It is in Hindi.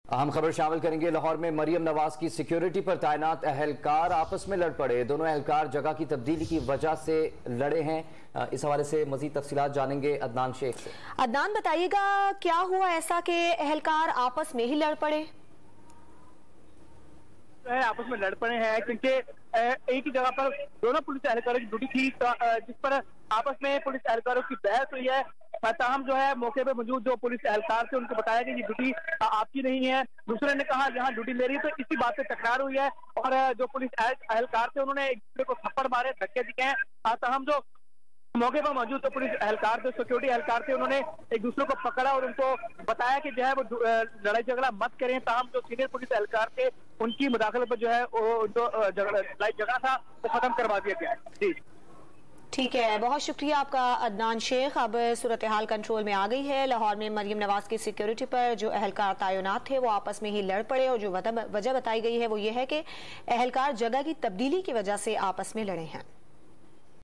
अहम खबर शामिल करेंगे। लाहौर में मरियम नवाज की सिक्योरिटी पर तैनात अहलकार आपस में लड़ पड़े। दोनों अहलकार जगह की तब्दीली की वजह से लड़े हैं। इस हवाले से मजीद तफसीलात जानेंगे अदनान शेख से। अदनान, बताइएगा क्या हुआ ऐसा कि अहलकार आपस में ही लड़ पड़े? आपस में लड़ पड़े हैं क्योंकि एक ही जगह पर दोनों पुलिस एहलकारों की ड्यूटी थी, जिस पर आपस में पुलिस एहलकारों की बहस हुई है। ताहम जो है मौके पे मौजूद जो पुलिस एहलकार थे उनको बताया कि ये ड्यूटी आपकी नहीं है। दूसरे ने कहा यहाँ ड्यूटी ले रही है, तो इसी बात से तकरार हुई है और जो पुलिस एहलकार थे उन्होंने एक दूसरे को थप्पड़ मारे, धक्के दिए हैं। ताहम जो मौके पर मौजूद जो पुलिस एहलकार थे, सिक्योरिटी एहलकार थे, उन्होंने एक दूसरे को पकड़ा और उनको बताया कि जो है वो लड़ाई झगड़ा मत करें। ताहम जो सीनियर पुलिस एहलकार थे उनकी मुदाखलत पर जो है वो जो लड़ाई झगड़ा था वो खत्म करवा दिया गया है। जी ठीक है, बहुत शुक्रिया आपका अदनान शेख। अब सूरत हाल कंट्रोल में आ गई है। लाहौर में मरियम नवाज की सिक्योरिटी पर जो अहलकार तैनात थे वो आपस में ही लड़ पड़े और जो वजह बताई गई है वो ये है कि अहलकार जगह की तब्दीली की वजह से आपस में लड़े हैं।